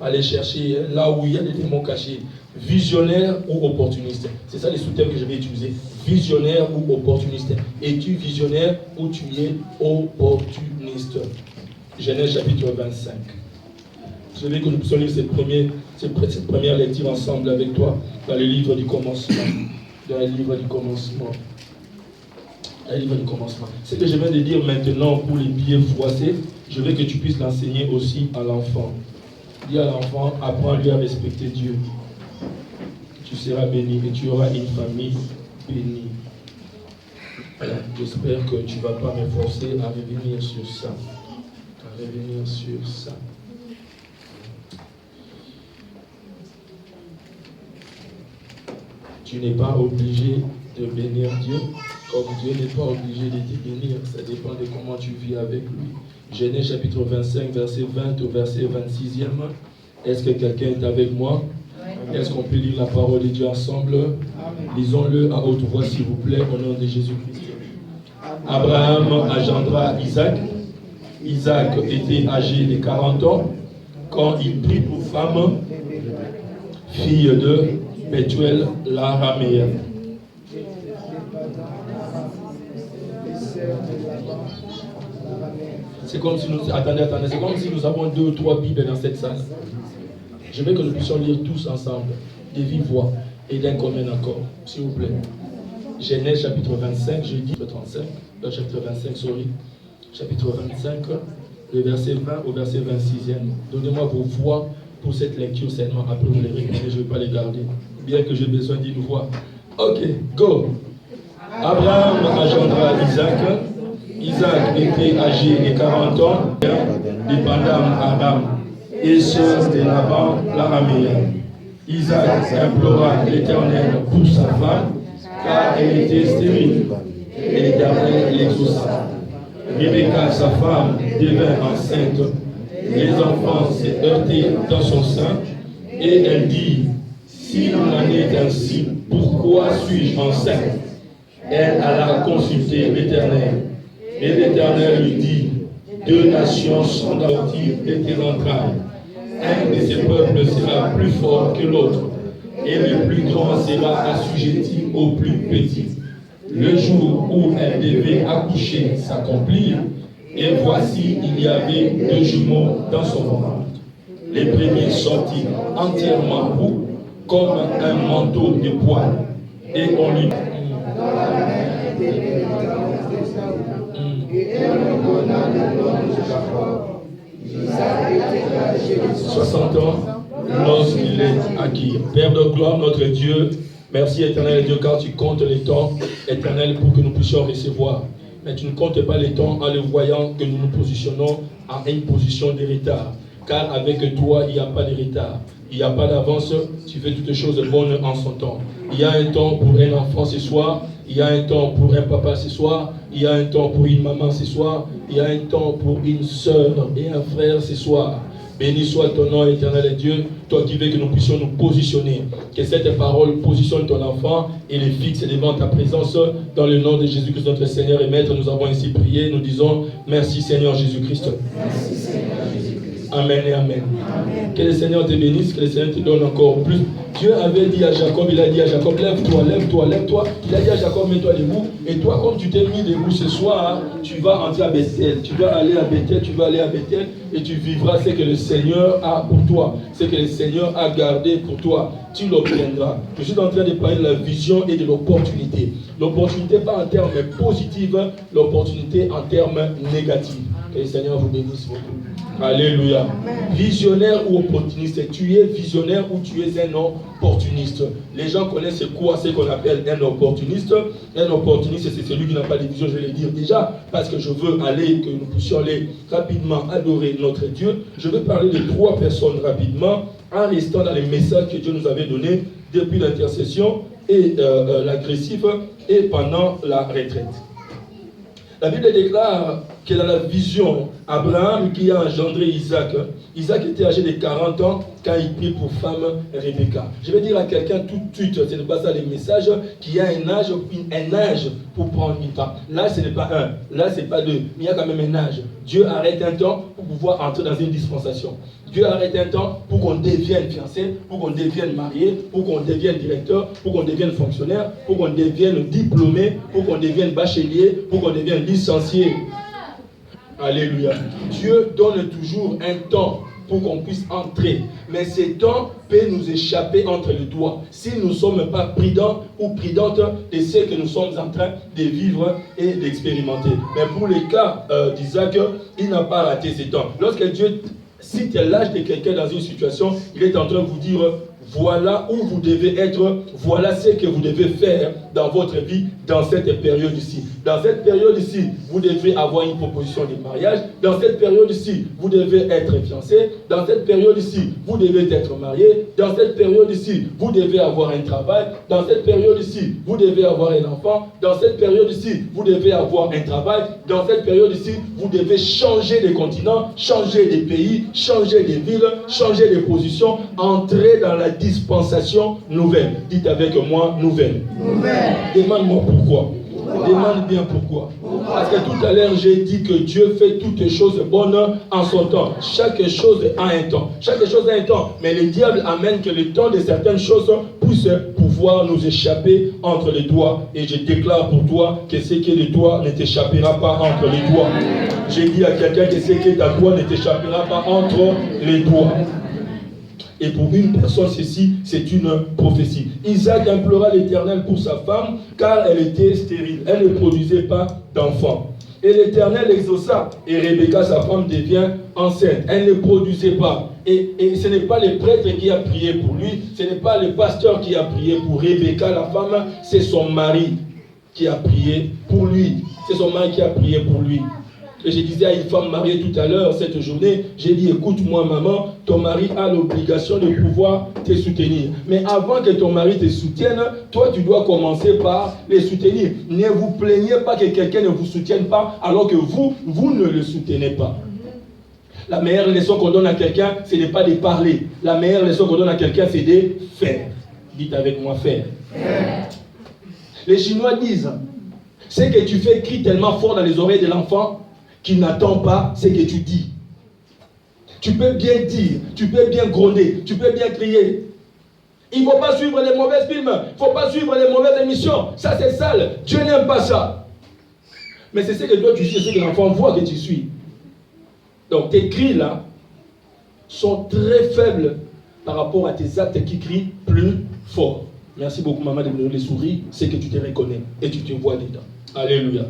aller chercher là où il y a des démons cachés. Visionnaire ou opportuniste? C'est ça les sous-thèmes que je vais utiliser. Visionnaire ou opportuniste? Es-tu visionnaire ou tu es opportuniste? Genèse chapitre 25. Je veux que nous puissions lire cette première lecture ensemble avec toi dans le livre du commencement. Dans le livre du commencement. Dans le livre du commencement. Ce que je viens de dire maintenant pour les billets froissés, je veux que tu puisses l'enseigner aussi à l'enfant. Dis à l'enfant, apprends-lui à respecter Dieu. Tu seras béni et tu auras une famille bénie. J'espère que tu ne vas pas me forcer à revenir sur ça. À revenir sur ça. Tu n'es pas obligé de bénir Dieu, comme Dieu n'est pas obligé de te bénir. Ça dépend de comment tu vis avec lui. Genèse chapitre 25, verset 20 au verset 26e. Est-ce que quelqu'un est avec moi? Est-ce qu'on peut lire la parole de Dieu ensemble? Lisons-le à haute voix, s'il vous plaît, au nom de Jésus-Christ. Abraham engendra Isaac. Isaac était âgé de 40 ans quand il prit pour femme fille de Bethuel l'Araméen. C'est comme si nous... Attendez. C'est comme si nous avons 2 ou 3 Bibles dans cette salle. Je veux que nous puissions lire tous ensemble, de vive voix et d'un commun accord, s'il vous plaît. Genèse chapitre 25, je dis 35, chapitre 25, chapitre 25, le verset 20 au verset 26e. Donnez-moi vos voix pour cette lecture seulement. Après, vous les réclamez, je ne vais pas les garder. Bien que j'ai besoin d'une voix. Ok, go. Abraham engendra Isaac. Isaac était âgé de 40 ans, dépendant Aram et sœur de Laban l'Araméen. Isaac implora l'Éternel pour sa femme, car elle était stérile. Et l'Éternel l'exauça. Rebecca, sa femme, devint enceinte. Les enfants se heurtaient dans son sein, et elle dit, s'il en est ainsi, pourquoi suis-je enceinte? Elle alla consulter l'Éternel. Et l'Éternel lui dit, 2 nations sont sorties de tes entrailles. Un de ces peuples sera plus fort que l'autre, et le plus grand sera assujetti au plus petit. Le jour où elle devait accoucher s'accomplit, et voici, il y avait 2 jumeaux dans son ventre. Les premiers sortirent entièrement roux, comme un manteau de poils, et on lui... 60 ans lorsqu'il est acquis. Père de gloire, notre Dieu, merci éternel Dieu, car tu comptes les temps éternels pour que nous puissions recevoir. Mais tu ne comptes pas les temps en le voyant que nous nous positionnons à une position de retard. Car avec toi, il n'y a pas de retard. Il n'y a pas d'avance. Tu fais toutes choses bonnes en son temps. Il y a un temps pour un enfant ce soir. Il y a un temps pour un papa ce soir. Il y a un temps pour une maman ce soir. Il y a un temps pour une soeur et un frère ce soir. Béni soit ton nom éternel et Dieu, toi qui veux que nous puissions nous positionner. Que cette parole positionne ton enfant et les fixe devant ta présence. Dans le nom de Jésus-Christ notre Seigneur et Maître, nous avons ainsi prié. Nous disons merci Seigneur Jésus-Christ. Merci Seigneur Jésus-Christ. Amen et amen. Amen. Que le Seigneur te bénisse, que le Seigneur te donne encore plus. Dieu avait dit à Jacob, il a dit à Jacob, lève-toi, lève-toi, lève-toi. Il a dit à Jacob, mets-toi debout. Et toi, comme tu t'es mis debout ce soir, tu vas entrer à Bethel. Tu vas aller à Bethel, et tu vivras ce que le Seigneur a pour toi. Ce que le Seigneur a gardé pour toi. Tu l'obtiendras. Je suis en train de parler de la vision et de l'opportunité. L'opportunité pas en termes positifs, l'opportunité en termes négatifs. Que le Seigneur vous bénisse beaucoup. Alléluia. Amen. Visionnaire ou opportuniste? Tu es visionnaire ou tu es un opportuniste? Les gens connaissent quoi ce qu'on appelle un opportuniste. Un opportuniste, c'est celui qui n'a pas de vision, je vais le dire déjà, parce que je veux aller, que nous puissions aller rapidement adorer notre Dieu. Je vais parler de 3 personnes rapidement, en restant dans les messages que Dieu nous avait donnés depuis l'intercession et l'agressif et pendant la retraite. La Bible déclare quelle est la vision. Abraham qui a engendré Isaac. Isaac était âgé de 40 ans quand il prit pour femme Rebecca. Je vais dire à quelqu'un tout de suite, ce n'est pas ça le message, qu'il y a un âge pour prendre une femme. Là, ce n'est pas un, là, ce n'est pas deux, mais il y a quand même un âge. Dieu arrête un temps pour pouvoir entrer dans une dispensation. Dieu arrête un temps pour qu'on devienne fiancé, pour qu'on devienne marié, pour qu'on devienne directeur, pour qu'on devienne fonctionnaire, pour qu'on devienne diplômé, pour qu'on devienne bachelier, pour qu'on devienne licencié. Alléluia. Dieu donne toujours un temps pour qu'on puisse entrer. Mais ce temps peut nous échapper entre les doigts si nous ne sommes pas prudents ou prudentes de ce que nous sommes en train de vivre et d'expérimenter. Mais pour le cas d'Isaac, il n'a pas raté ce temps. Lorsque Dieu cite l'âge de quelqu'un dans une situation, il est en train de vous dire voilà où vous devez être, voilà ce que vous devez faire dans votre vie dans cette période-ci. Dans cette période-ci, vous devez avoir une proposition de mariage. Dans cette période-ci, vous devez être fiancé. Dans cette période-ci, vous devez être marié. Dans cette période-ci, vous devez avoir un travail. Dans cette période-ci, vous devez avoir un enfant. Dans cette période-ci, vous devez avoir un travail. Dans cette période-ci, vous devez changer de continent, changer de pays, changer de ville, changer de position, entrer dans la dispensation nouvelle. Dites avec moi, nouvelle. Demande-moi pourquoi. Demande bien pourquoi. Parce que tout à l'heure, j'ai dit que Dieu fait toutes les choses bonnes en son temps. Chaque chose a un temps. Chaque chose a un temps. Mais le diable amène que le temps de certaines choses puisse pouvoir nous échapper entre les doigts. Et je déclare pour toi que ce qui est de toi ne t'échappera pas entre les doigts. J'ai dit à quelqu'un que ce qui est à toi ne t'échappera pas entre les doigts. Et pour une personne, ceci, c'est une prophétie. Isaac implora l'Éternel pour sa femme, car elle était stérile. Elle ne produisait pas d'enfant. Et l'Éternel exauça, et Rebecca, sa femme, devient enceinte. Elle ne produisait pas. Et ce n'est pas le prêtre qui a prié pour lui, ce n'est pas le pasteur qui a prié pour Rebecca, la femme, c'est son mari qui a prié pour lui. C'est son mari qui a prié pour lui. Et je disais à une femme mariée tout à l'heure, cette journée, j'ai dit, écoute-moi maman, ton mari a l'obligation de pouvoir te soutenir. Mais avant que ton mari te soutienne, toi tu dois commencer par les soutenir. Ne vous plaignez pas que quelqu'un ne vous soutienne pas alors que vous ne le soutenez pas. La meilleure leçon qu'on donne à quelqu'un, ce n'est pas de parler. La meilleure leçon qu'on donne à quelqu'un, c'est de faire. Dites avec moi, faire. Les Chinois disent, ce que tu fais crie tellement fort dans les oreilles de l'enfant qui n'attend pas ce que tu dis. Tu peux bien dire, tu peux bien gronder, tu peux bien crier. Il ne faut pas suivre les mauvais films, il ne faut pas suivre les mauvaises émissions. Ça c'est sale, Dieu n'aime pas ça. Mais c'est ce que toi tu suis, c'est ce que l'enfant voit que tu suis. Donc tes cris là sont très faibles par rapport à tes actes qui crient plus fort. Merci beaucoup maman de me donner les souris, c'est que tu te reconnais et tu te vois dedans. Alléluia.